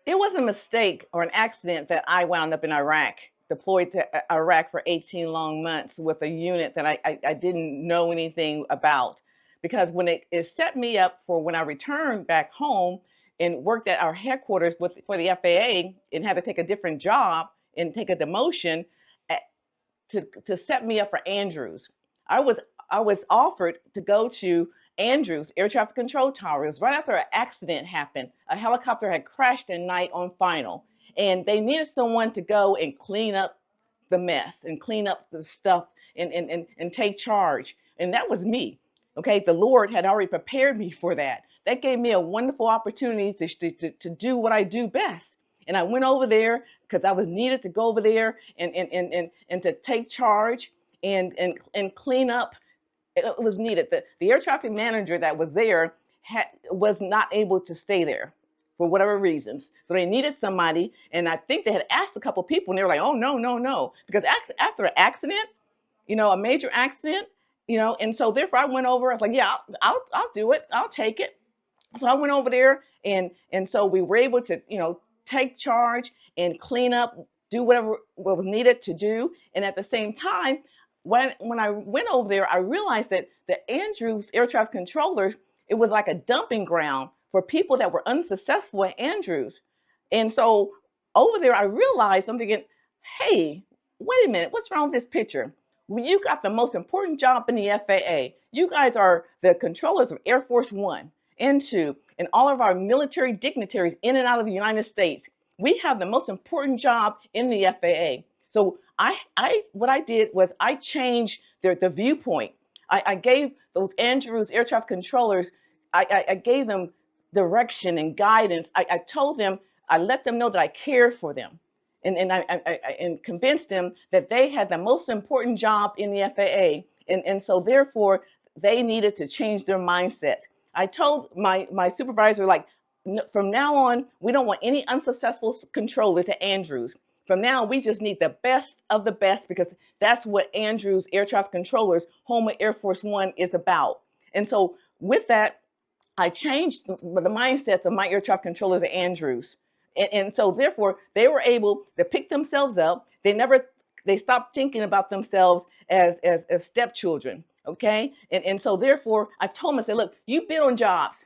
It was a mistake or an accident that I wound up in Iraq, deployed to Iraq for 18 long months with a unit that I didn't know anything about. Because when it set me up for when I returned back home and worked at our headquarters for the FAA and had to take a different job and take a demotion to set me up for Andrews. I was I was offered to go to Andrews Air Traffic Control Tower. It was right after an accident happened. A helicopter had crashed at night on final, and they needed someone to go and clean up the mess and clean up the stuff and take charge. And that was me. Okay, the Lord had already prepared me for that. That gave me a wonderful opportunity to do what I do best. And I went over there because I was needed to go over there and to take charge and clean up. It was needed. The air traffic manager that was there was not able to stay there for whatever reasons. So they needed somebody. And I think they had asked a couple people and they were like, oh, no, no, no. Because after an accident, a major accident, and so therefore I went over. I was like, yeah, I'll do it. I'll take it. So I went over there and so we were able to, take charge and clean up, do whatever what was needed to do. And at the same time, when I went over there, I realized that the Andrews air traffic controllers, it was like a dumping ground for people that were unsuccessful at Andrews. And so over there, I realized I'm thinking, hey, wait a minute, what's wrong with this picture? Well, you got the most important job in the FAA. You guys are the controllers of Air Force One and Two, and all of our military dignitaries in and out of the United States. We have the most important job in the FAA. So what I did was I changed the viewpoint. I gave those Andrews air traffic controllers, I gave them direction and guidance. I told them, I let them know that I cared for them. And I convinced them that they had the most important job in the FAA. And so therefore, they needed to change their mindset. I told my supervisor, like, from now on, we don't want any unsuccessful controllers at Andrews. From now, we just need the best of the best because that's what Andrews Air Traffic Controllers, home of Air Force One, is about. And so with that, I changed the mindsets of my air traffic controllers at Andrews. And so therefore, they were able to pick themselves up. They stopped thinking about themselves as stepchildren. Okay. And so therefore I told them, I said, look, you bid on jobs,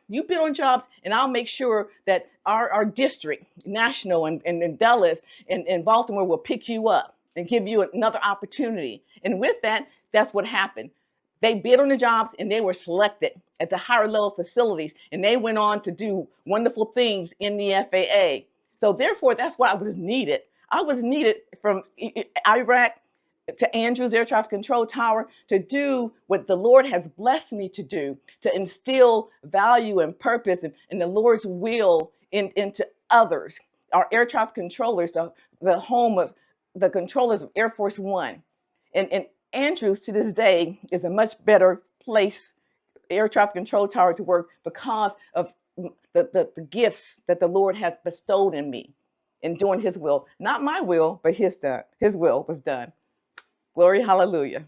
and I'll make sure that our district, national and Dulles and Baltimore will pick you up and give you another opportunity. And with that, that's what happened. They bid on the jobs and they were selected at the higher level facilities, and they went on to do wonderful things in the FAA. So therefore, that's why I was needed. I was needed from Iraq to Andrews Air Traffic Control Tower to do what the Lord has blessed me to do, to instill value and purpose and the Lord's will into others. Our air traffic controllers, the home of the controllers of Air Force One. And Andrews to this day is a much better place, air traffic control tower, to work because of the gifts that the Lord has bestowed in me in doing his will. Not my will, but his will was done. Glory, hallelujah.